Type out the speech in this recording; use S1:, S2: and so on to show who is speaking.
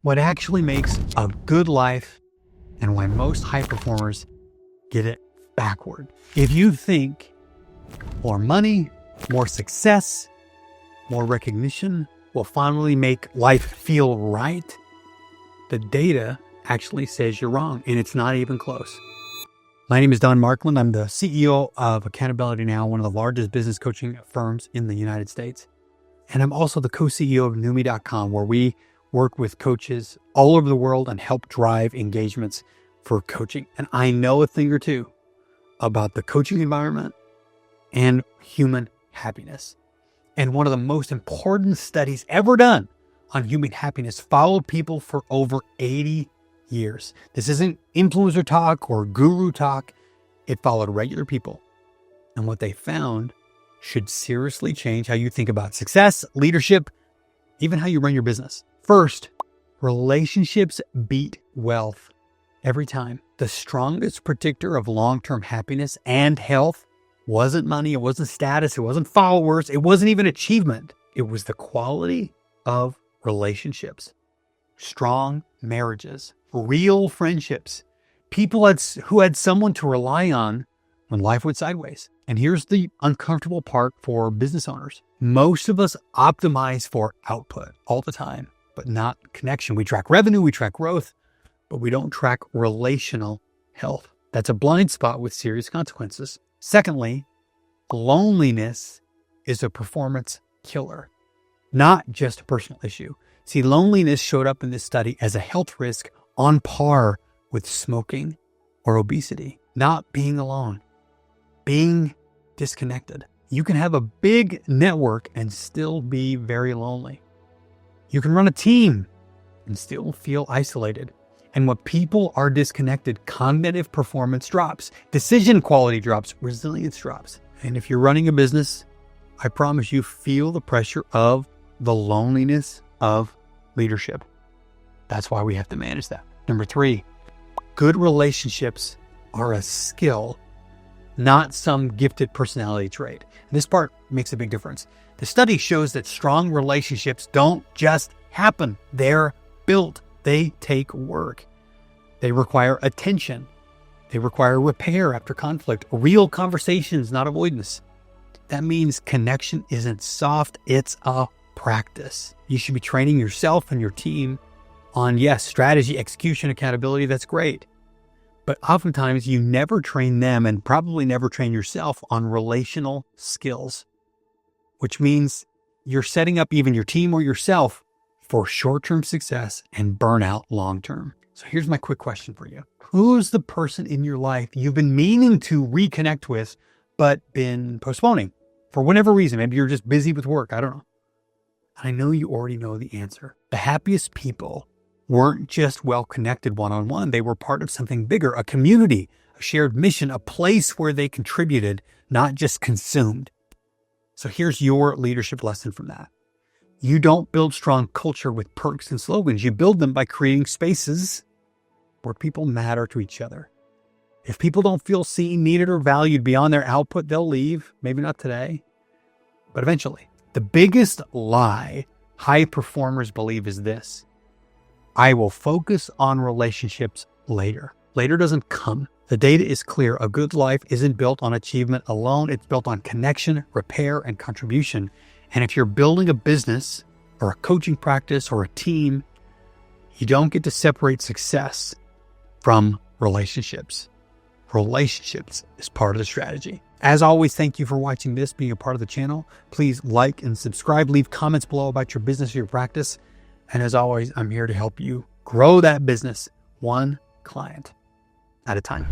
S1: what actually makes a good life and why most high performers get it backward. If you think more money, more success, more recognition will finally make life feel right, the data actually says you're wrong, and it's not even close. My name is Don Markland. I'm the CEO of Accountability Now, one of the largest business coaching firms in the United States. And I'm also the co-CEO of Numi.com, where we work with coaches all over the world and help drive engagements for coaching. And I know a thing or two about the coaching environment and human happiness. And one of the most important studies ever done on human happiness followed people for over 80 years. This isn't influencer talk or guru talk. It followed regular people. And what they found should seriously change how you think about success, leadership, even how you run your business. First, relationships beat wealth every time. The strongest predictor of long-term happiness and health wasn't money, it wasn't status, it wasn't followers, it wasn't even achievement. It was the quality of relationships. Strong marriages, real friendships, people who had someone to rely on when life went sideways. And here's the uncomfortable part for business owners. Most of us optimize for output all the time, but not connection. We track revenue, we track growth, but we don't track relational health. That's a blind spot with serious consequences. Secondly, loneliness is a performance killer, not just a personal issue. See, loneliness showed up in this study as a health risk on par with smoking or obesity. Not being alone, being disconnected. You can have a big network and still be very lonely. You can run a team and still feel isolated. And when people are disconnected, cognitive performance drops, decision quality drops, resilience drops. And if you're running a business, I promise you feel the pressure of the loneliness of leadership. That's why we have to manage that. Number 3, good relationships are a skill, not some gifted personality trait. This part makes a big difference. The study shows that strong relationships don't just happen. They're built. They take work. They require attention. They require repair after conflict, real conversations, not avoidance. That means connection isn't soft, it's a practice. You should be training yourself and your team on, yes, strategy, execution, accountability. That's great. But oftentimes you never train them and probably never train yourself on relational skills, which means you're setting up even your team or yourself for short-term success and burnout long-term. So here's my quick question for you. Who's the person in your life you've been meaning to reconnect with, but been postponing for whatever reason? Maybe you're just busy with work. I don't know. I know you already know the answer. The happiest people weren't just well-connected one-on-one. They were part of something bigger, a community, a shared mission, a place where they contributed, not just consumed. So here's your leadership lesson from that. You don't build strong culture with perks and slogans. You build them by creating spaces where people matter to each other. If people don't feel seen, needed, or valued beyond their output, they'll leave. Maybe not today, but eventually. The biggest lie high performers believe is this: I will focus on relationships later. Later doesn't come. The data is clear. A good life isn't built on achievement alone. It's built on connection, repair, and contribution. And if you're building a business or a coaching practice or a team, you don't get to separate success from relationships. Relationships is part of the strategy. As always, thank you for watching this, being a part of the channel. Please like and subscribe. Leave comments below about your business or your practice. And as always, I'm here to help you grow that business one client at a time.